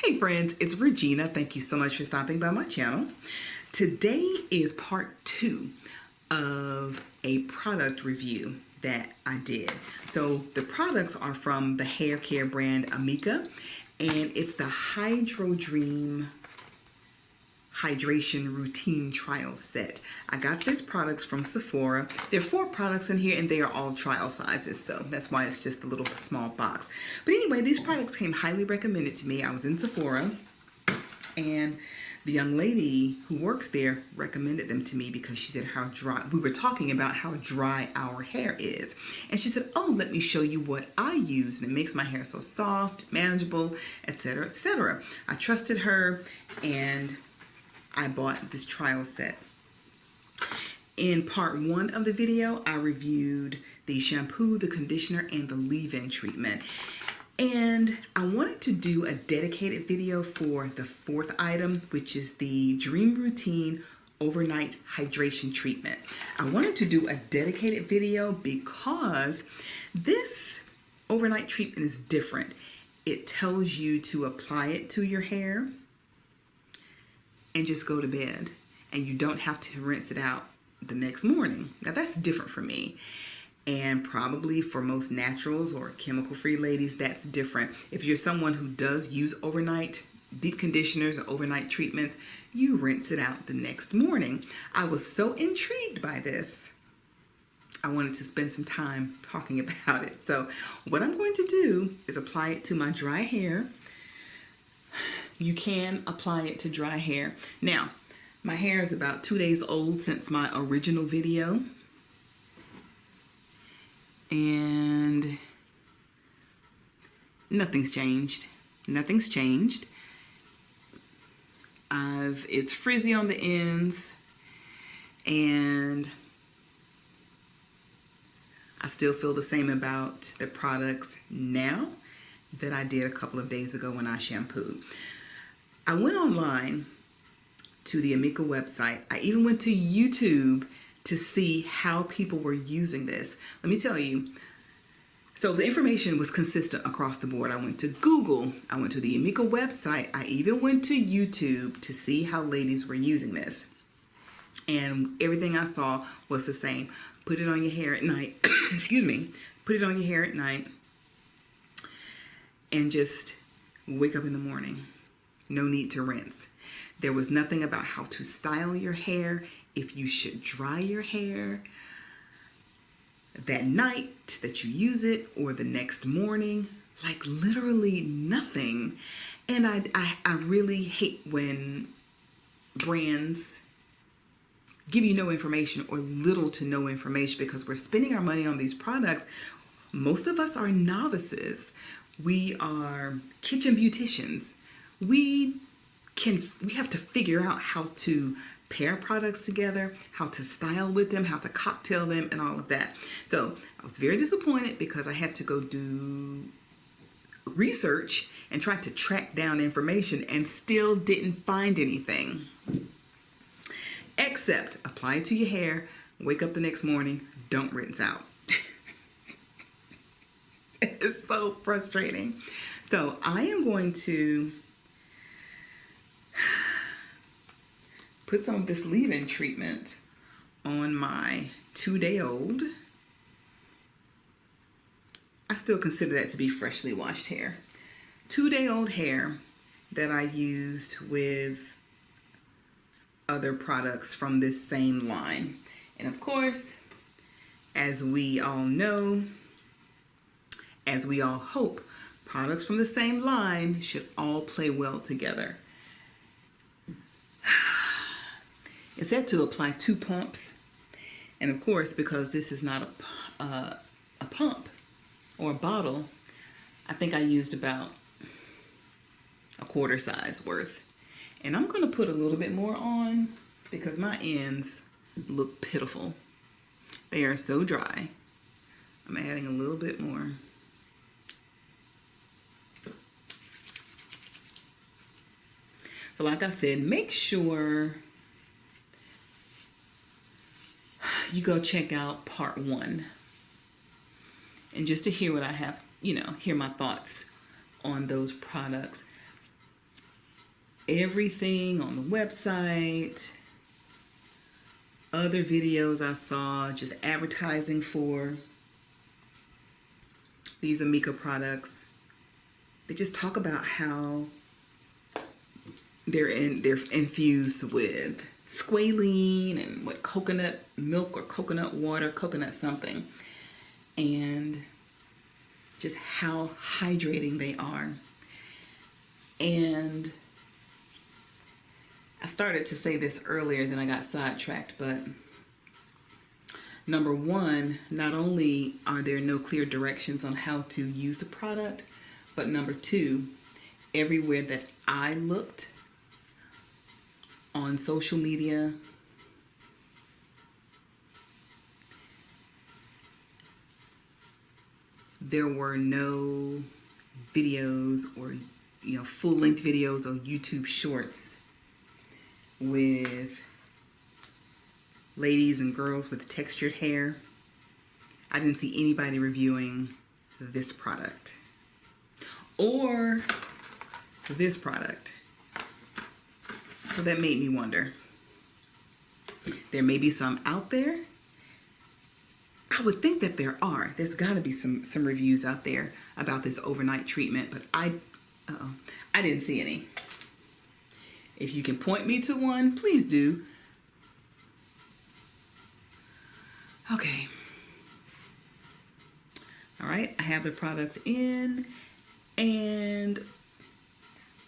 Hey friends, it's Regina. Thank you so much for stopping by my channel. Today is part 2 of a product review that I did. So the products are from the hair care brand Amika, and it's the Hydro Dream Hydration Routine Trial Set. I got these products from Sephora. There are 4 products in here and they are all trial sizes, so that's why it's just a little small box. But anyway, these products came highly recommended to me. I was in Sephora and the young lady who works there recommended them to me because she said how dry, we were talking about how dry our hair is. And she said, oh, let me show you what I use and it makes my hair so soft, manageable, etc., etc. I trusted her and I bought this trial set. In part 1 of the video, I reviewed the shampoo, the conditioner, and the leave-in treatment. And I wanted to do a dedicated video for the 4th item, which is the Dream Routine Overnight Hydration Treatment. I wanted to do a dedicated video because this overnight treatment is different. It tells you to apply it to your hair and just go to bed, and you don't have to rinse it out the next morning. Now that's different for me, and probably for most naturals or chemical-free ladies that's different. If you're someone who does use overnight deep conditioners or overnight treatments, you rinse it out the next morning. I was so intrigued by this, I wanted to spend some time talking about it. So what I'm going to do is apply it to my dry hair. You can apply it to dry hair. Now, my hair is about 2 days old since my original video. And nothing's changed. Nothing's changed. It's frizzy on the ends. And I still feel the same about the products now that I did a couple of days ago when I shampooed. I went online to the Amika website. I even went to YouTube to see how people were using this. Let me tell you, so the information was consistent across the board. I went to Google, I went to the Amika website, I even went to YouTube to see how ladies were using this. And everything I saw was the same. Put it on your hair at night, excuse me, put it on your hair at night and just wake up in the morning. No need to rinse. There was nothing about how to style your hair, if you should dry your hair that night that you use it or the next morning, like literally nothing. And I really hate when brands give you no information or little to no information because we're spending our money on these products. Most of us are novices. We are kitchen beauticians. We have to figure out how to pair products together, how to style with them, how to cocktail them, and all of that. So I was very disappointed because I had to go do research and try to track down information and still didn't find anything. Except apply it to your hair, wake up the next morning, don't rinse out. It's so frustrating. So I am going to put some of this leave-in treatment on my 2-day-old. I still consider that to be freshly washed hair. 2-day-old hair that I used with other products from this same line. And of course, as we all know, as we all hope, products from the same line should all play well together. It said to apply 2 pumps. And of course, because this is not a pump or a bottle, I think I used about a quarter size worth. And I'm going to put a little bit more on because my ends look pitiful. They are so dry. I'm adding a little bit more. So like I said, make sure you go check out part 1. And just to hear what I have, hear my thoughts on those products. everything on the website, other videos I saw, just advertising for these Amika products. They just talk about how they're infused with squalene and what, coconut milk or coconut water, coconut something, and just how hydrating they are. And I started to say this earlier, then I got sidetracked, but number one, not only are there no clear directions on how to use the product, but number two, everywhere that I looked on social media, there were no videos or full-length videos or YouTube shorts with ladies and girls with textured hair. I didn't see anybody reviewing this product or this product. So that made me wonder. There may be some out there. I would think that there are. There's got to be some reviews out there about this overnight treatment, but I didn't see any. If you can point me to one, please do. Okay. All right, I have the product in, and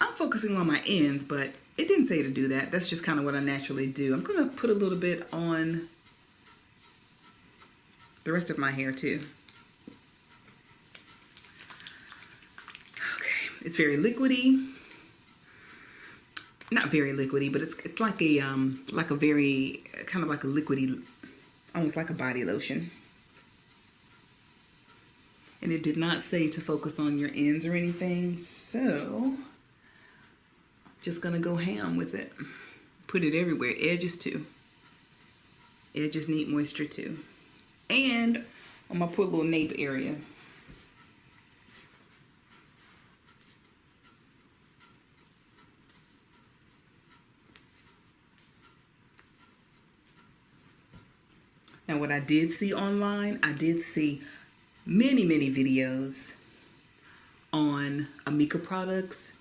I'm focusing on my ends, but it didn't say to do that. That's just kind of what I naturally do. I'm going to put a little bit on the rest of my hair too. Okay, it's very liquidy. Not very liquidy, but it's like a very kind of like a liquidy, almost like a body lotion. And it did not say to focus on your ends or anything, so just gonna go ham with it. Put it everywhere, edges too. Edges need moisture too. And I'm gonna put a little nape area. Now what I did see online, I did see many videos on Amika products,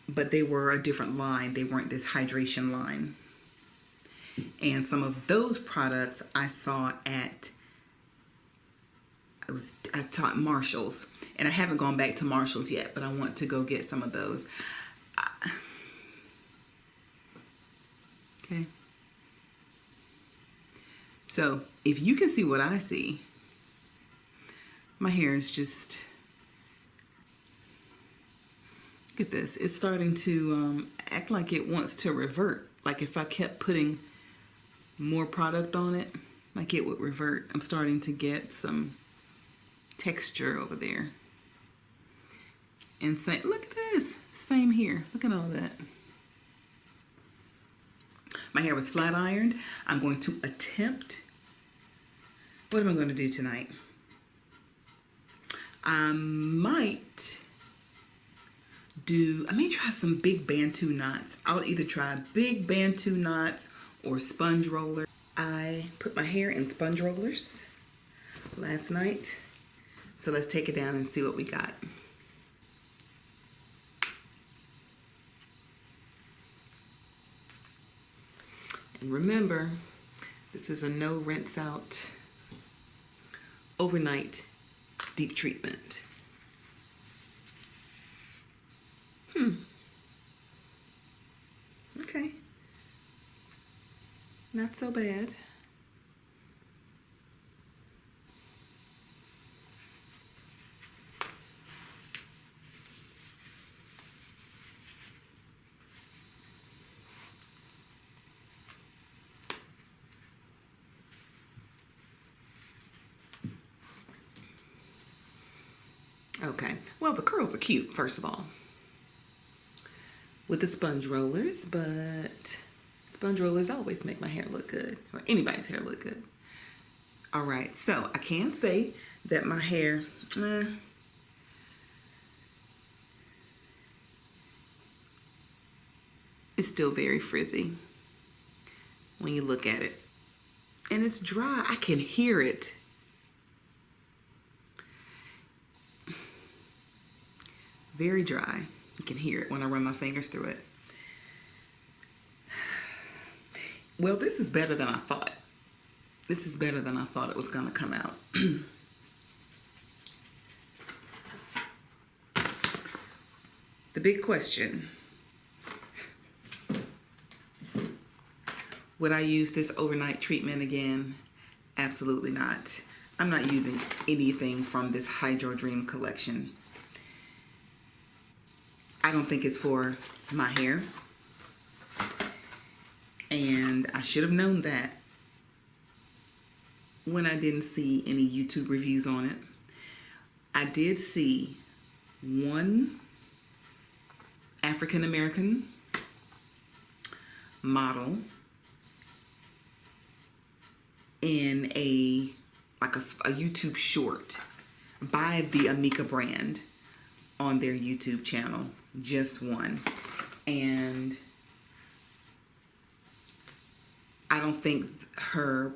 but they were a different line. They weren't this hydration line. And some of those products I saw at Marshall's, and I haven't gone back to Marshall's yet, but I want to go get some of those. Okay. So if you can see what I see, my hair is just, look at this. It's starting to act like it wants to revert. Like if I kept putting more product on it, like it would revert. I'm starting to get some texture over there. And say, look at this. Same here. Look at all that. My hair was flat ironed. I'm going to attempt, what am I going to do tonight? I may try some big Bantu knots. I'll either try big Bantu knots or sponge roller. I put my hair in sponge rollers last night. So let's take it down and see what we got. And remember, this is a no rinse out overnight deep treatment. Okay. Not so bad. Okay, well, the curls are cute, first of all, with the sponge rollers, but sponge rollers always make my hair look good, or anybody's hair look good. All right, so I can say that my hair, It's still very frizzy when you look at it. And it's dry. I can hear it. Very dry. You can hear it when I run my fingers through it. Well, this is better than I thought. This is better than I thought it was going to come out. The big question. Would I use this overnight treatment again? Absolutely not. I'm not using anything from this Hydro Dream collection. I don't think it's for my hair. And I should have known that when I didn't see any YouTube reviews on it. I did see one African American model in a YouTube short by the Amika brand on their YouTube channel. Just one. And I don't think her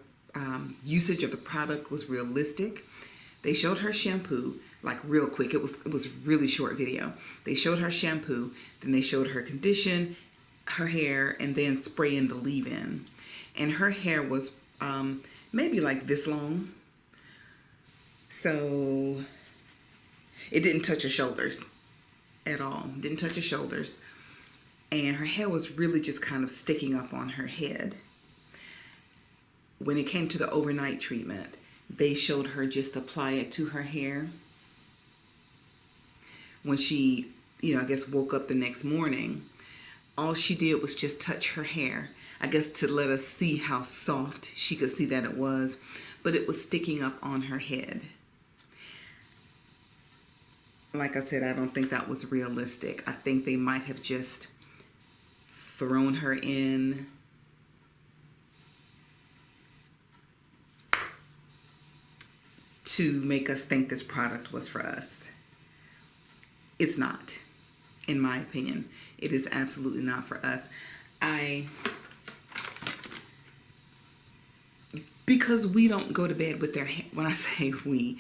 usage of the product was realistic. They showed her shampoo like real quick. It was really short video. They showed her shampoo, then they showed her condition, her hair, and then spray in the leave-in. And her hair was maybe like this long. So it didn't touch her shoulders at all. Didn't touch her shoulders. And her hair was really just kind of sticking up on her head. When it came to the overnight treatment, they showed her just apply it to her hair. When she, I guess woke up the next morning, all she did was just touch her hair. I guess to let us see how soft she could see that it was, but it was sticking up on her head. Like I said, I don't think that was realistic. I think they might have just thrown her in to make us think this product was for us. It's not, in my opinion. It is absolutely not for us. Because we don't go to bed with their hair, when I say we,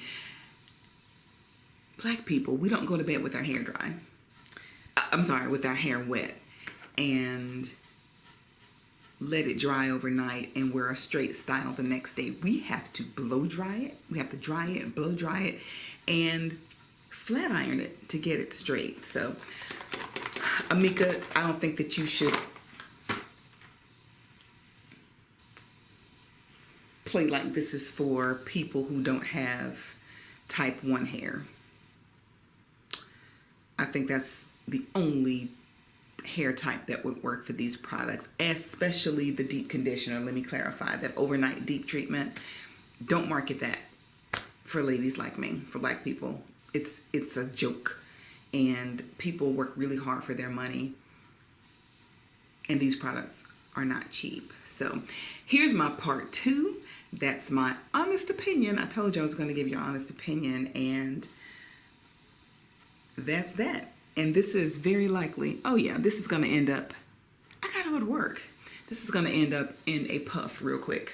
Black people, we don't go to bed with our hair dry. I'm sorry, with our hair wet. And let it dry overnight and wear a straight style the next day. We have to blow dry it. We have to dry it, blow dry it, and flat iron it to get it straight. So, Amika, I don't think that you should play like this is for people who don't have type 1 hair. I think that's the only hair type that would work for these products, especially the deep conditioner. Let me clarify that overnight deep treatment. Don't market that for ladies like me, for Black people. It's a joke, and people work really hard for their money, and these products are not cheap. So here's my part 2. That's my honest opinion. I told you I was going to give you an honest opinion, and that's that. And this is very likely, this is going to end up, I got it would work. This is going to end up in a puff real quick,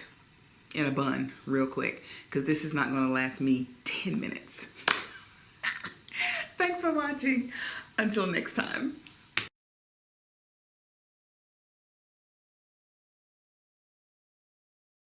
in a bun real quick, because this is not going to last me 10 minutes. Thanks for watching. Until next time.